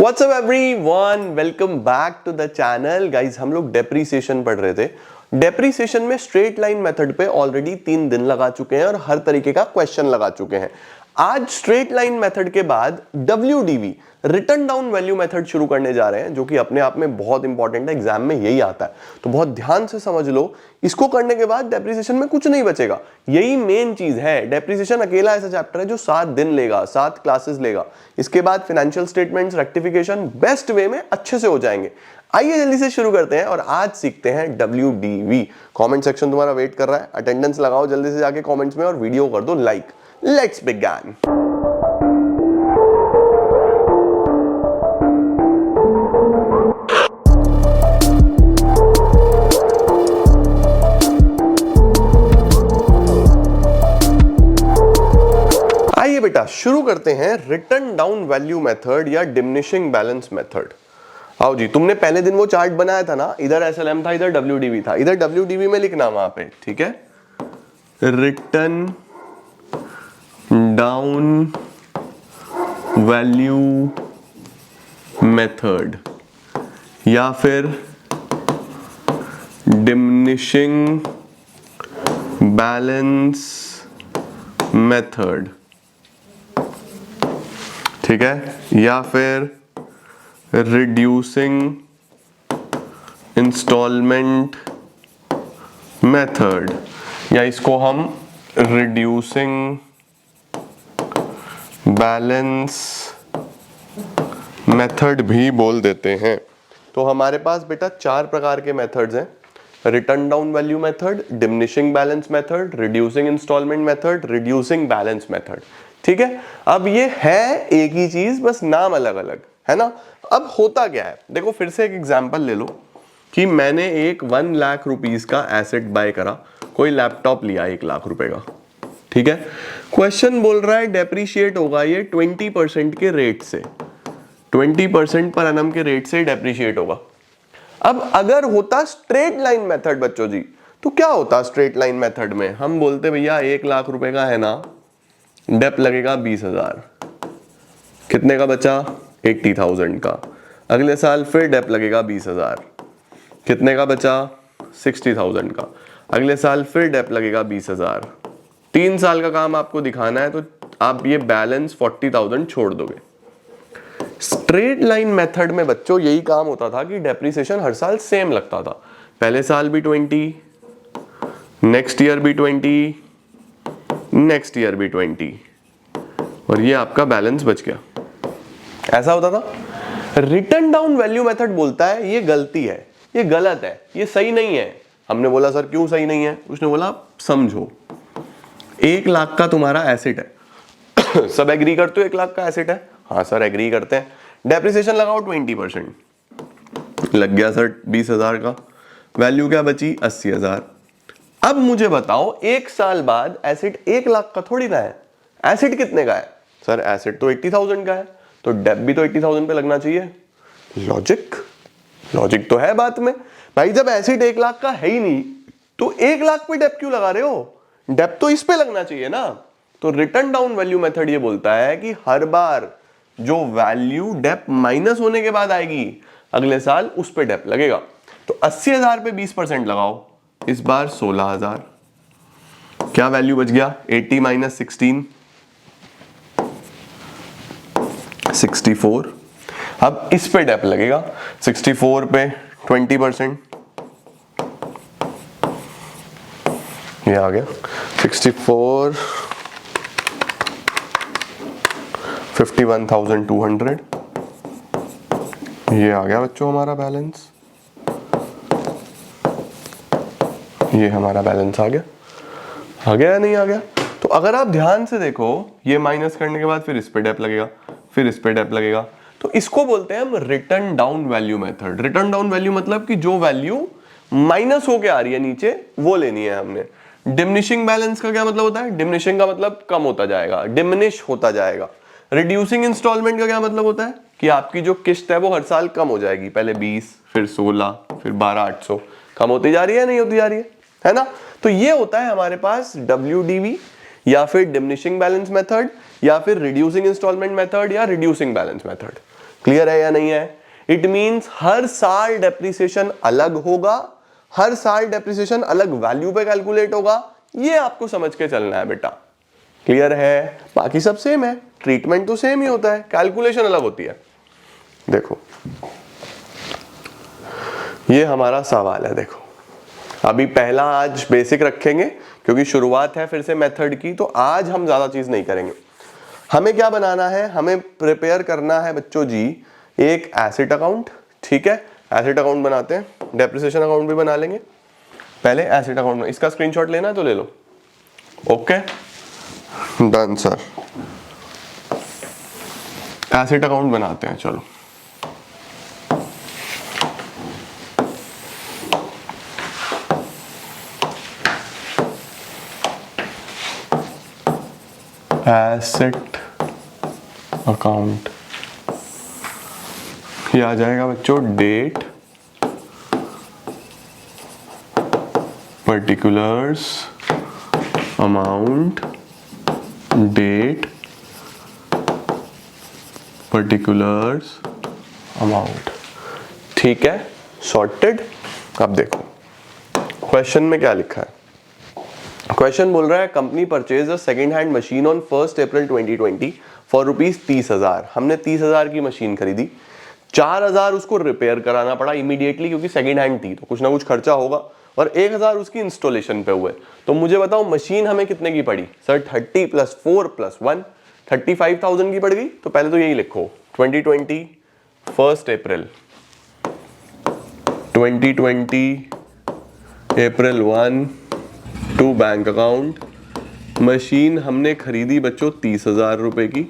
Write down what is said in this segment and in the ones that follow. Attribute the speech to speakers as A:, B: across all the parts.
A: What's up everyone, welcome back to the channel. Guys, हम लोग depreciation पढ़ रहे थे। डेप्रीसिएशन में स्ट्रेट लाइन मेथड पे ऑलरेडी 3 दिन लगा चुके हैं और हर तरीके का क्वेश्चन लगा चुके हैं। आज स्ट्रेट लाइन मेथड के बाद WDV return down value method शुरू करने जा रहे हैं, जो कि अपने आप में बहुत इंपॉर्टेंट है। एग्जाम में यही आता है, तो बहुत ध्यान से समझ लो। इसको करने के बाद डेप्रीसिएशन में कुछ नहीं बचेगा। यही मेन चीज है। डेप्रीसिएशन अकेला ऐसा चैप्टर है जो 7 दिन लेगा, 7 क्लासेस लेगा। इसके बाद financial statements, rectification best way में अच्छे से हो जाएंगे। आइए जल्दी से शुरू करते हैं और आज सीखते हैं WDV। कमेंट सेक्शन तुम्हारा वेट कर रहा है। अटेंडेंस लगाओ जल्दी से जाके कमेंट्स में और वीडियो कर दो लाइक। Let's begin. आइए बेटा शुरू करते हैं रिटर्न डाउन वैल्यू मेथड या डिमिनिशिंग बैलेंस मेथड। आओ जी, तुमने पहले दिन वो चार्ट बनाया था ना, इधर SLM था, इधर WDV था। इधर WDV में लिखना वहां पे, ठीक है। रिटर्न डाउन वैल्यू मेथड या फिर डिमिनिशिंग बैलेंस मेथड, ठीक है, या फिर रिड्यूसिंग इंस्टॉलमेंट मेथड, या इसको हम रिड्यूसिंग बैलेंस मेथड भी बोल देते हैं। तो हमारे पास बेटा 4 प्रकार के मेथड्स हैं। Written down value method, diminishing balance method, reducing instalment method, reducing balance method, ठीक है। अब ये है एक ही चीज, बस नाम अलग अलग है ना। अब होता क्या है, देखो फिर से एक एग्जांपल ले लो कि मैंने एक 1 लाख रुपीस का एसेट बाय करा, कोई लैपटॉप लिया 1 लाख रुपए का, ठीक है। क्वेश्चन बोल रहा है डेप्रीशिएट होगा ये 20% के रेट से, 20% पर एनम के रेट से डेप्रीशिएट होगा। अब अगर होता स्ट्रेट लाइन मेथड बच्चों जी, तो क्या होता स्ट्रेट लाइन मेथड में? हम बोलते भैया 1 लाख रुपए का है ना, डेप लगेगा 20,000, कितने का बचा? 80,000 का। अगले साल फिर डेप लगेगा 20,000, कितने का बचा? 60,000 का। अगले साल फिर डेप लगेगा 20,000। 3 साल का काम आपको दिखाना है, तो आप ये बैलेंस 40,000 छोड़ दोगे। स्ट्रेट लाइन मेथड में बच्चों यही काम होता था कि डेप्रीसिएशन हर साल सेम लगता था। पहले साल भी 20, नेक्स्ट ईयर भी 20, नेक्स्ट ईयर भी 20, और ये आपका बैलेंस बच गया। ऐसा होता था। रिटर्न डाउन वैल्यू मेथड बोलता है ये गलती है, ये गलत है, ये सही नहीं है। हमने बोला सर क्यों सही नहीं है? उसने बोला समझो, 1 लाख का तुम्हारा एसेट है सब एग्री करते हो 1 लाख का एसेट है? हाँ सर एग्री करते हैं। डेप्रिसिएशन लगाओ 20%, लग गया सर 20,000 का। वैल्यू क्या बची? 80,000। अब मुझे बताओ 1 साल बाद एसेट 1 लाख का थोड़ी ना है। एसेट कितने का है? सर एसेट तो 80,000 का है, तो डेप भी तो 80,000 पे लगना चाहिए। लॉजिक तो है बात में भाई। जब एसेट 1 लाख का है ही नहीं, तो 1 लाख पे डेप क्यों लगा रहे हो? डेप तो इस पे लगना चाहिए ना। तो रिटर्न डाउन वैल्यू मेथड ये बोलता है कि हर बार जो वैल्यू डेप माइनस होने के बाद आएगी, अगले साल उस पे डेप लगेगा। तो 80,000 पे 20% लगाओ, इस बार 16,000। क्या वैल्यू बच गया? 80 माइनस 16, 64। अब इस पे डेप लगेगा, 64 पे 20%, ये आ गया 64, 51,200। ये आ गया बच्चों हमारा बैलेंस, ये हमारा बैलेंस आ गया या नहीं आ गया? तो अगर आप ध्यान से देखो, ये माइनस करने के बाद फिर इस पे डेप लगेगा, फिर इस पे डेप लगेगा। तो इसको बोलते हैं हम return down value method. Return down value मतलब कि जो वैल्यू माइनस होके आ रही है नीचे, वो लेनी है हमने। डिमिनिशिंग बैलेंस का क्या मतलब होता है? डिमिनिशिंग का मतलब कम होता जाएगा, डिमिनिश होता जाएगा। रिड्यूसिंग इंस्टॉलमेंट का क्या मतलब होता है? कि आपकी जो किस्त है वो हर साल कम हो जाएगी, पहले 20, फिर 16, फिर 12,800, कम होती जा रही है, नहीं होती जा रही है ना। तो ये होता है हमारे पास WDV या फिर डिमिनिशिंग बैलेंस मेथड या फिर रिड्यूसिंग इंस्टॉलमेंट मेथड या रिड्यूसिंग बैलेंस मेथड। क्लियर है या नहीं है? इट मींस हर साल डेप्रिसिएशन अलग होगा, हर साल डेप्रिसिएशन अलग वैल्यू पे कैलकुलेट होगा, ये आपको समझ के चलना है बेटा। क्लियर है? बाकी सब सेम है, ट्रीटमेंट तो सेम ही होता है, कैलकुलेशन अलग होती है। देखो ये हमारा सवाल है, देखो अभी पहला आज बेसिक रखेंगे क्योंकि शुरुआत है फिर से मेथड की, तो आज हम ज्यादा चीज नहीं करेंगे। हमें क्या बनाना है, हमें प्रिपेयर करना है बच्चों जी एक एसेट अकाउंट, ठीक है? एसेट अकाउंट बनाते हैं, डेप्रिसिएशन अकाउंट भी बना लेंगे। पहले एसेट अकाउंट में इसका स्क्रीनशॉट लेना है तो ले लो। Okay done sir, asset account बनाते हैं। चलो एसेट अकाउंट, ये आ जाएगा बच्चों date, particulars, amount, date, particulars, amount, ठीक है? सॉर्टेड। अब देखो क्वेश्चन में क्या लिखा है। क्वेश्चन बोल रहा है company purchase a second hand machine on 1 April 2020 for ₹30,000। हमने 30,000 की मशीन खरीदी, 4,000 उसको रिपेयर कराना पड़ा इमीडिएटली क्योंकि सेकंड हैंड थी तो कुछ ना कुछ खर्चा होगा, और 1,000 उसकी इंस्टॉलेशन पे हुए। तो मुझे बताओ मशीन हमें कितने की पड़ी? सर 30 + 4 + 1 35,000 की पड़ गई। तो पहले तो यही लिखो 2020 1 अप्रैल 2020 अप्रैल 1 टू बैंक अकाउंट। मशीन हमने खरीदी बच्चों 30,000 रुपए की,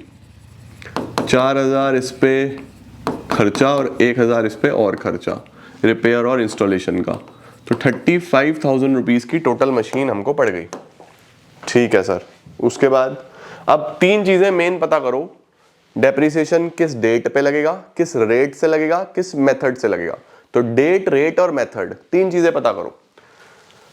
A: 4,000 इस पे खर्चा और 1,000 इस पे और खर्चा रिपेयर और इंस्टॉलेशन का, तो 35,000 रुपीज की टोटल मशीन हमको पड़ गई। ठीक है सर। उसके बाद अब 3 चीजें मेन पता करो, डेप्रिसिएशन किस डेट पे लगेगा, किस रेट से लगेगा, किस मेथड से लगेगा। तो डेट, रेट और मेथड 3 चीजें पता करो।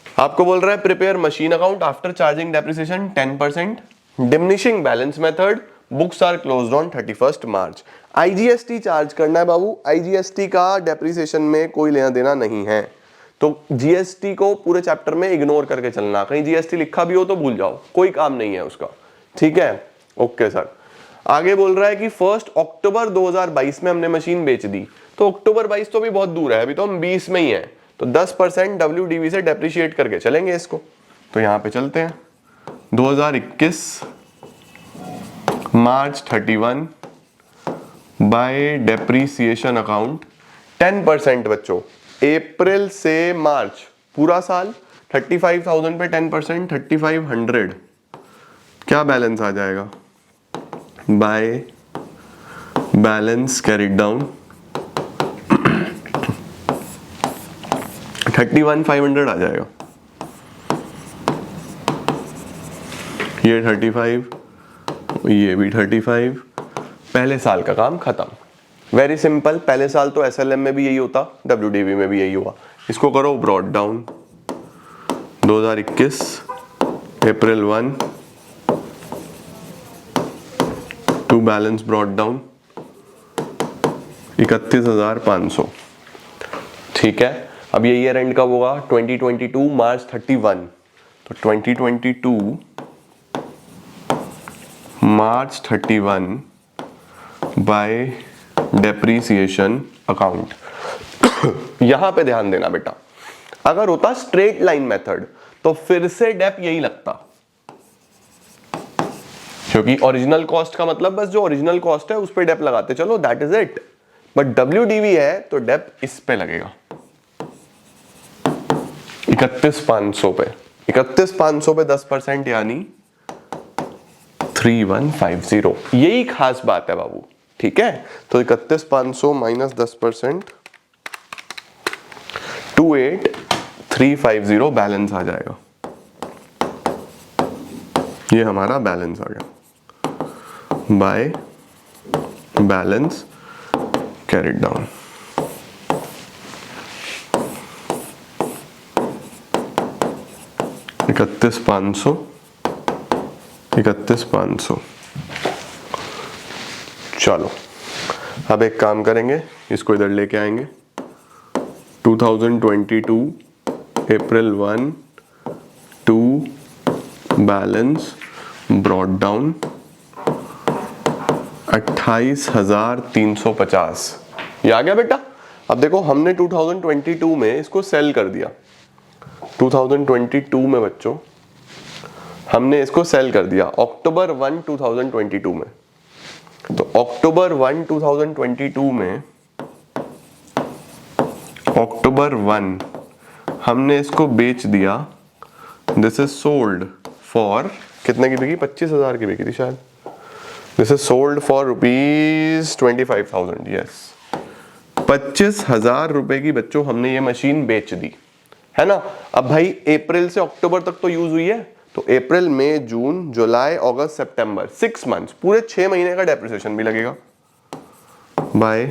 A: आपको बोल रहा है prepare machine account after charging depreciation 10%, diminishing balance method, books are closed on 31 March. IGST charge करना है बाबू, आईजीएसटी का डेप्रिसिएशन में कोई लेना देना नहीं है, तो जीएसटी को पूरे चैप्टर में इग्नोर करके चलना, कहीं जीएसटी लिखा भी हो तो भूल जाओ, कोई काम नहीं है उसका। ठीक है, ओके सर। आगे बोल रहा है कि 1 अक्टूबर 2022 में हमने मशीन बेच दी, तो अक्टूबर 22 तो भी बहुत दूर है, अभी तो हम 20 में ही है, तो 10% WDV से डेप्रिशिएट करके चलेंगे इसको। तो यहां पे चलते हैं 2021 मार्च 31 बाय डेप्रिसिएशन अकाउंट 10% बच्चों, अप्रैल से मार्च पूरा साल 35,000 पे 10% 3500, क्या बैलेंस आ जाएगा? बाय बैलेंस कैरिड डाउन 31,500 आ जाएगा। ये 35, ये भी 35, पहले साल का काम खत्म। वेरी सिंपल, पहले साल तो SLM में भी यही होता, WDV में भी यही हुआ। इसको करो brought down 2021 April 1 to balance brought down 31,500। ठीक है, अब ये ईयर एंड कब होगा? 2022 मार्च 31, तो 2022 मार्च 31 बाय डेप्रिसिएशन अकाउंट। यहां पे ध्यान देना बेटा, अगर होता स्ट्रेट लाइन मेथड तो फिर से डेप यही लगता, क्योंकि ओरिजिनल कॉस्ट का मतलब बस जो ओरिजिनल कॉस्ट है उस पे डेप लगाते चलो, that is it. But WDV है तो डेप इस पे लगेगा 31,500 पे, 31,500 पे 10% यानी 3150। यही खास बात है बाबू। ठीक है, तो 31,500 माइनस 10% 28,350 बैलेंस आ जाएगा। ये हमारा बैलेंस आ गया बाय बैलेंस कैरिड डाउन। इकतीस पाँच सौ। चलो अब एक काम करेंगे, इसको इधर लेके आएंगे। 2022 अप्रैल 1 टू बैलेंस ब्रॉट डाउन 28,350। ये आ गया बेटा। अब देखो हमने 2022 में इसको सेल कर दिया। 2022 में बच्चों हमने इसको सेल कर दिया अक्टूबर 1 2022 में। तो अक्टूबर 1 2022 में अक्टूबर 1 हमने इसको बेच दिया। दिस इज सोल्ड फॉर कितने की बिकी? 25,000 की बिकी थी शायद। This is sold for rupees 25,000। Yes, 25,000 रुपए की बच्चों हमने ये मशीन बेच दी, है ना। अब भाई अप्रैल से अक्टूबर तक तो यूज हुई है, तो अप्रैल मई जून जुलाई अगस्त सितंबर 6 मंथ्स, पूरे 6 महीने का डेप्रिसिएशन भी लगेगा। बाय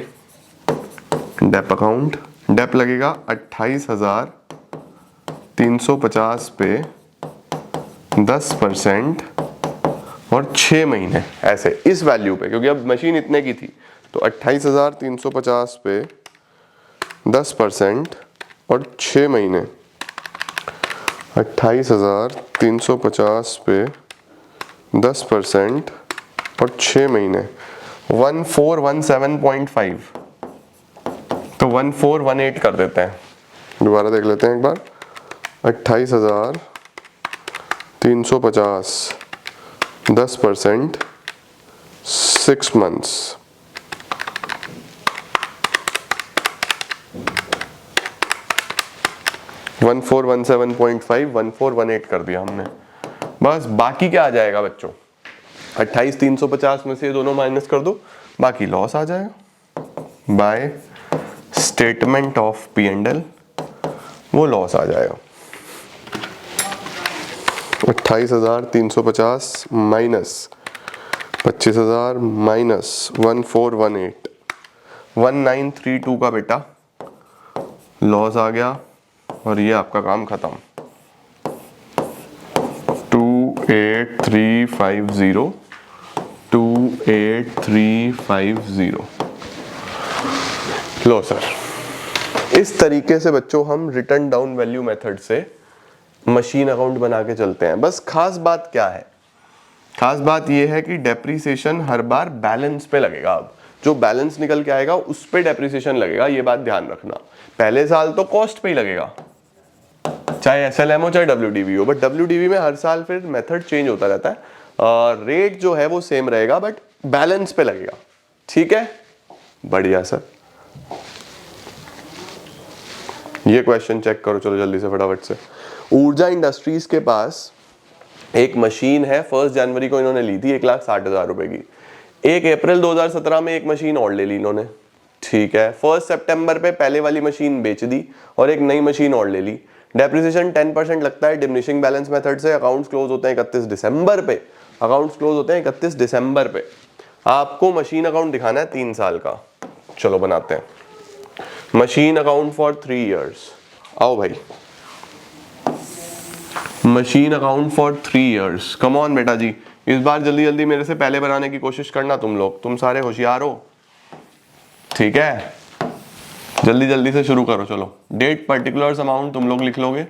A: डेप अकाउंट, डेप लगेगा 28,350 पे 10% और 6 महीने ऐसे इस वैल्यू पे, क्योंकि अब मशीन इतने की थी तो 28,350 पे 10% और 6 महीने। 28,350 पे 10% और 6 महीने 1417.5। तो 1418 कर देते हैं। दोबारा देख लेते हैं एक बार। 28,350 10% 6 मंथ्स। वन 1418 कर दिया हमने। बस बाकी क्या आ जाएगा बच्चों? 28,350 में से ये दोनों माइनस कर दो, बाकी लॉस आ जाएगा। बाय स्टेटमेंट ऑफ P&L वो लॉस आ जाएगा। 28,350 माइनस 25,000 माइनस 1418 1932 का बेटा लॉस आ गया और ये आपका काम खत्म। 28350 28350। लो सर, इस तरीके से बच्चों हम रिटर्न डाउन वैल्यू मेथड से मशीन अकाउंट बना के चलते हैं। बस खास बात क्या है? खास बात यह है कि डेप्रीसिएशन हर बार बैलेंस पे लगेगा। अब जो बैलेंस निकल के आएगा उस पे डेप्रीसिएशन लगेगा, ये बात ध्यान रखना। पहले साल तो कॉस्ट पे ही लगेगा, चाहे SLM हो चाहे WDV हो, बट WDV में हर साल फिर मेथड चेंज होता रहता है। रेट जो है वो सेम रहेगा बट बैलेंस पे लगेगा। ठीक है, बढ़िया सर। ये क्वेश्चन चेक करो, चलो जल्दी से फटाफट से। ऊर्जा इंडस्ट्रीज के पास एक मशीन है, 1 जनवरी को इन्होंने ली थी 1,60,000 रुपए की। 1 अप्रैल 2017 में एक मशीन और ले ली इन्होंने, ठीक है। 1 सितंबर पे पहले वाली मशीन बेच दी और एक नई मशीन और ले ली। डेप्रिसिएशन 10% लगता है डिमिनिशिंग बैलेंस मेथड से। अकाउंट्स क्लोज होते हैं 31 दिसंबर पे। अकाउंट्स क्लोज होते हैं 31 दिसंबर पे। आपको मशीन अकाउंट दिखाना है 3 साल का। चलो बनाते हैं मशीन अकाउंट फॉर 3 इयर्स। आओ भाई, machine account for 3 years. Come on बेटा जी, इस बार जल्दी जल्दी मेरे से पहले बनाने की कोशिश करना तुम लोग, तुम सारे होशियार हो, ठीक है। जल्दी जल्दी से शुरू करो। चलो, डेट पर्टिकुलर्स अमाउंट तुम लोग लिख लोगे।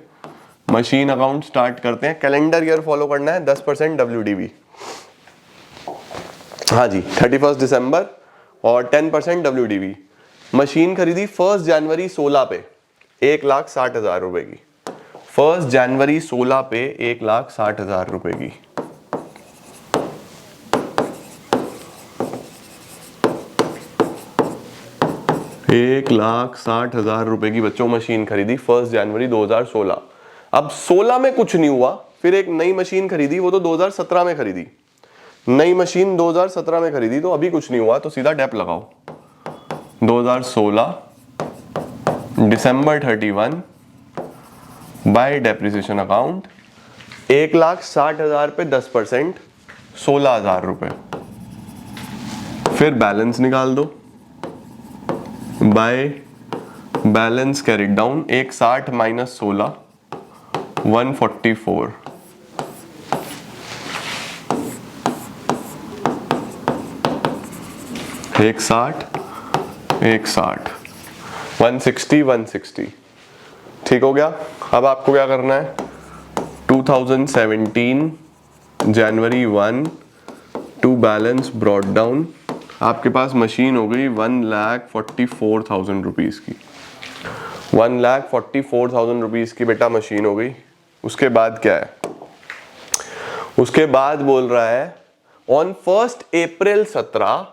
A: मशीन अकाउंट स्टार्ट करते हैं। कैलेंडर ईयर फॉलो करना है, 10% WDV। हाँ जी, 31 दिसंबर और 10% WDV। मशीन खरीदी 1 जनवरी 16 पे 1,60,000 रुपए की। 1 जनवरी 16 पे 1,60,000 रुपए की। ₹1,60,000 रुपए की बच्चों मशीन खरीदी 1 जनवरी 2016। अब 16 में कुछ नहीं हुआ, फिर एक नई मशीन खरीदी, वो तो 2017 में खरीदी। नई मशीन 2017 में खरीदी तो अभी कुछ नहीं हुआ, तो सीधा डेप लगाओ। 2016 दिसंबर 31 बाय डेप्रिसिएशन अकाउंट 1,60,000 पे 10% 16,000 रुपए। फिर बैलेंस निकाल दो by balance carried down. 160 minus 16 144। एक 60 160, 160, 160, ठीक हो गया। अब आपको क्या करना है, 2017 जनवरी 1 टू बैलेंस ब्रॉड डाउन, आपके पास मशीन हो गई 1,44,000 रुपीज़ की, 1,44,000 रुपीज़ की बेटा मशीन हो गई। उसके बाद क्या है, उसके बाद बोल रहा है ऑन 1 अप्रैल 17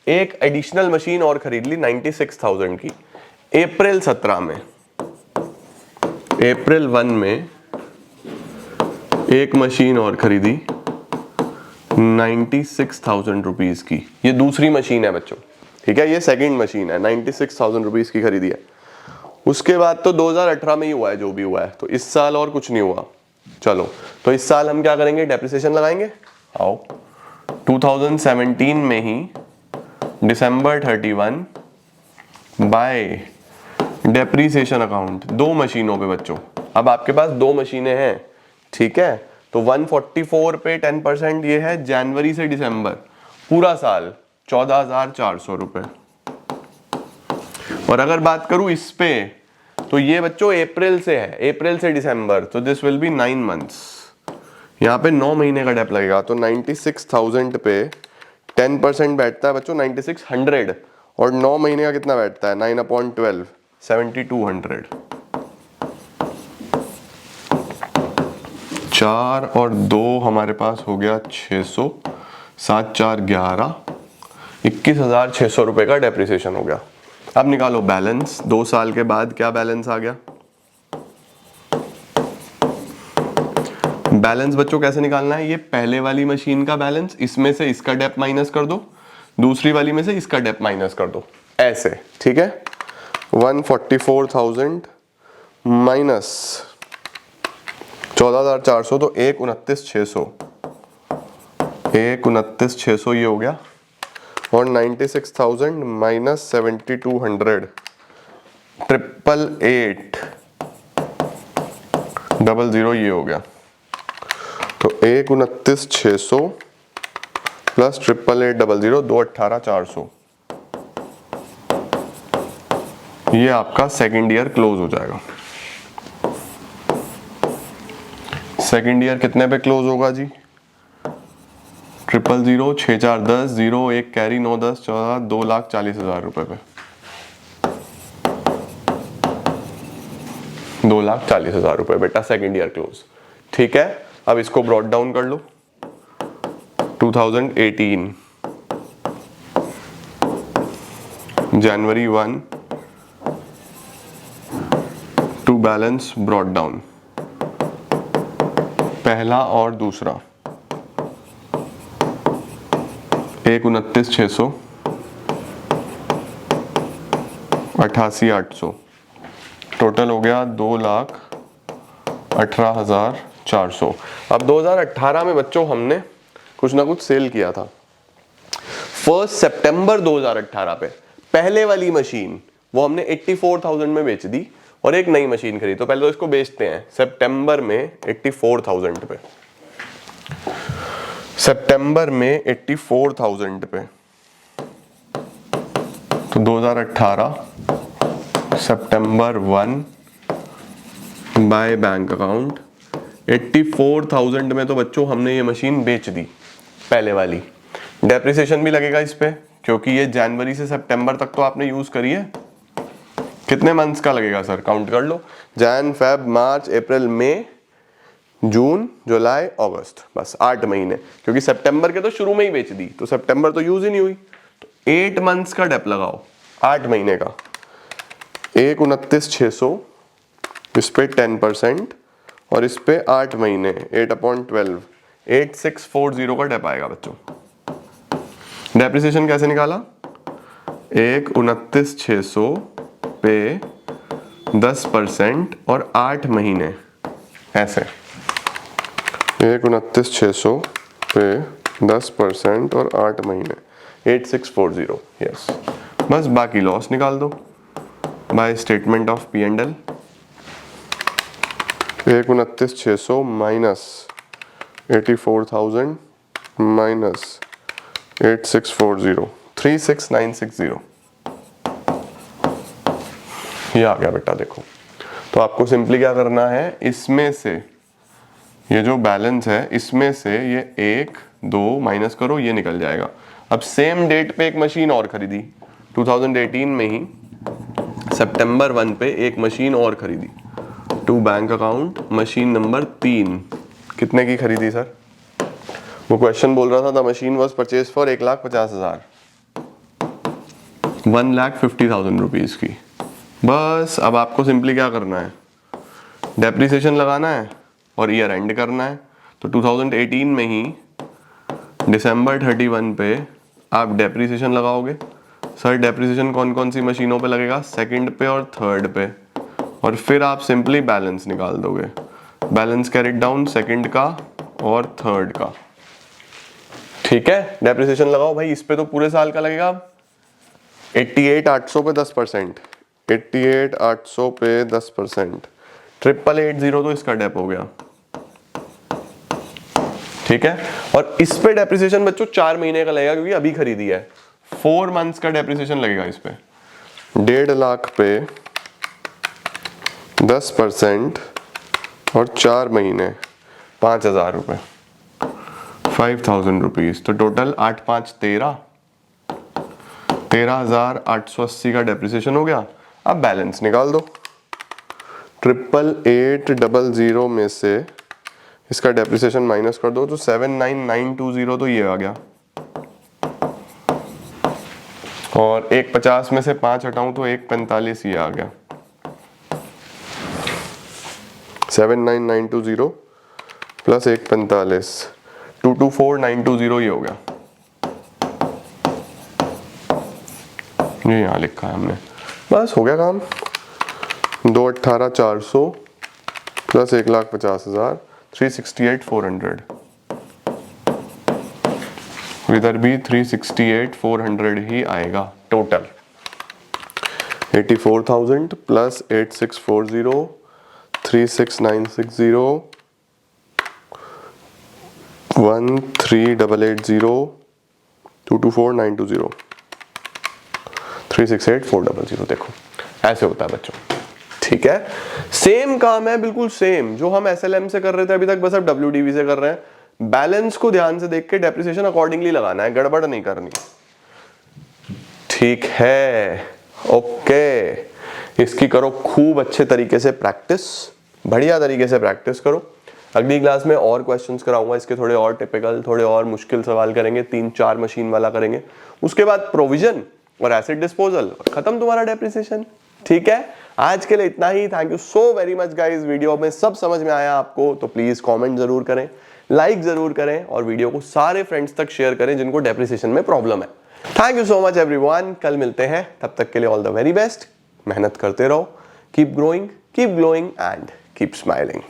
A: एक एडिशनल मशीन और खरीद ली 96,000 की। अप्रैल 17 में, अप्रैल 1 में एक मशीन और खरीदी 96,000 रुपीज़ की। ये दूसरी मशीन है बच्चों, ठीक है, ये सेकंड मशीन है, 96,000 रुपीज़ की खरीदी है। उसके बाद तो 2018 में ही हुआ है जो भी हुआ है, तो इस साल और कुछ नहीं हुआ। चलो, तो इस साल हम क्या करेंगे, डेप्रिसिएशन लगाएंगे। आओ, 2017 में ही December 31 बाय डेप्रिसिएशन अकाउंट, दो मशीनों पे बच्चों। अब आपके पास दो मशीनें हैं, ठीक है, तो 144 पे 10% ये है जनवरी से दिसंबर, पूरा साल 14,400 रुपए। और अगर बात करूं इस पे, तो ये बच्चों अप्रैल से है, अप्रैल से दिसंबर, तो दिस विल बी 9 मंथ्स। यहाँ पे 9 महीने का डेप लगेगा, तो 96,000 पे 10% बैठता है बच्चों 9600, और 9 महीने का कितना बैठता है, 9/12, 7200। 4 और 2 हमारे पास हो गया 600, 7 4 11, 21,600 रुपए का डेप्रिसिएशन हो गया। अब निकालो बैलेंस, 2 साल के बाद क्या बैलेंस आ गया। बैलेंस बच्चों कैसे निकालना है, ये पहले वाली मशीन का बैलेंस, इसमें से इसका डेप माइनस कर दो, दूसरी वाली में से इसका डेप माइनस कर दो, ऐसे, ठीक है। 144,000 माइनस 14,400, तो 1,29,600, 1,29,600 ये हो गया। और 96,000 माइनस 7,200, 888,00 ये हो गया। तो 1,29,600 प्लस 888,00, 2,18,400, ये आपका सेकेंड ईयर क्लोज हो जाएगा। सेकेंड ईयर कितने पे क्लोज होगा जी, 000, 6 4 10, 0 1 कैरी, 9 10 14, 2,40,000 रुपए पे, 2,40,000 रुपए बेटा सेकेंड ईयर क्लोज, ठीक है। अब इसको ब्रॉड डाउन कर लो, 2018 जनवरी 1 टू बैलेंस ब्रॉड डाउन, पहला और दूसरा 1,29,600, 88,800, टोटल हो गया 2,18,400। अब 2018 में बच्चों हमने कुछ ना कुछ सेल किया था। 1 सितंबर 2018 पे पहले वाली मशीन वो हमने 84,000 में बेच दी और एक नई मशीन खरीदी। तो पहले तो इसको बेचते हैं सितंबर में 84,000 पे, सितंबर में 84,000 पे, तो 2018 सितंबर 1 बाय बैंक अकाउंट 84,000 में तो बच्चों हमने ये मशीन बेच दी पहले वाली। डेप्रिसिएशन भी लगेगा इस पे, क्योंकि ये जनवरी से सितंबर तक तो आपने यूज करी है। कितने मंथ्स का लगेगा सर, काउंट कर लो, जैन फेब मार्च अप्रैल मई जून जुलाई अगस्त, बस 8 महीने, क्योंकि सितंबर के तो शुरू में ही बेच दी, तो सितंबर तो यूज ही नहीं हुई, तो 8 मंथ्स का डेप लगाओ, 8 महीने का, 1,29,600, इस पे 10% और इस पे 8 महीने, 8/12, 8,640 का डेप आएगा बच्चों। डेप्रिसिएशन कैसे निकाला, 1,29,600 पे 10% और 8 महीने, ऐसे 1,29,600 पे 10% और 8 महीने, 8,640, यस। बस बाकी लॉस निकाल दो by statement of P&L। 1,29,600 minus 84,000 minus 8,640, 36,960, ये आ गया बेटा देखो। तो आपको सिंपली क्या करना है, इसमें से ये जो बैलेंस है इसमें से ये 1 2 माइनस करो, ये निकल जाएगा। अब सेम डेट पे एक मशीन और खरीदी, 2018 में ही सितंबर 1 पे एक मशीन और खरीदी, to bank account machine number 3। कितने की खरीदी सर? वो क्वेश्चन बोल रहा था the machine was purchase for 1,50,000, 1,50,000 rupees की। बस अब आपको सिंपली क्या करना है, डेप्रिसिएशन लगाना है और ईयर एंड करना है। तो 2018 में ही दिसंबर 31 पे आप डेप्रिसिएशन लगाओगे। सर डेप्रिसिएशन कौन कौन सी मशीनों पे लगेगा? सेकंड पे और थर्ड पे। और फिर आप सिंपली बैलेंस निकाल दोगे, बैलेंस कैरिड डाउन सेकंड का और थर्ड का। ठीक है, डेप्रिसिएशन लगाओ भाई, इस पे तो पूरे साल का लगेगा। 88,800 पे 10%, 88,800 पे 10%, 8880 तो इसका डेप हो गया। ठीक है, और इस पे डेप्रिसिएशन बच्चों 4 महीने का लगेगा क्योंकि अभी खरीदी है। 4 मंथ्स का डेप्रिसिएशन लगेगा इस पे। 1.5 लाख पे 10% और 4 महीने 5,000 रुपये, 5,000 रुपीज। तो टोटल 8 5 13, 13,880 का डेप्रिसिएशन हो गया। अब बैलेंस निकाल दो। 88,800 में से इसका डेप्रिसिएशन माइनस कर दो तो 79,920 तो ये आ गया। और 150 में से 5 हटाऊं तो 145 ये आ गया। 79,920 प्लस 145, 224,920 ये हो गया। ये यहाँ लिखा है हमने, बस हो गया काम। 218,400 प्लस 1,50,000, 368,400। इधर भी 368,400 ही आएगा टोटल। 84,000 प्लस 8640, 36,960, 13,880, 224,920, 368,400। देखो ऐसे होता है बच्चों। ठीक है, सेम काम है, बिल्कुल सेम जो हम एसएलएम से कर रहे थे अभी तक, बस अब डब्ल्यूडीवी से कर रहे हैं। बैलेंस को ध्यान से देख के डेप्रिसिएशन अकॉर्डिंगली लगाना है, गड़बड़ नहीं करनी। ठीक है, ओके। इसकी करो खूब अच्छे तरीके से प्रैक्टिस, बढ़िया तरीके से प्रैक्टिस करो। अगली क्लास में और क्वेश्चंस कराऊंगा इसके, थोड़े और टिपिकल, थोड़े और मुश्किल सवाल करेंगे, 3-4 मशीन वाला करेंगे। उसके बाद प्रोविजन और एसेट डिस्पोजल, खत्म तुम्हारा डेप्रिसिएशन। ठीक है, आज के लिए इतना ही। Thank you so very much guys. Video में सब समझ में आया आपको तो प्लीज कमेंट जरूर करें, लाइक जरूर करें और वीडियो को सारे फ्रेंड्स तक शेयर करें जिनको डेप्रिसिएशन में प्रॉब्लम है। Thank you so much everyone, कल मिलते हैं, तब तक के लिए ऑल द वेरी बेस्ट। मेहनत करते रहो, keep growing, keep glowing and keep smiling.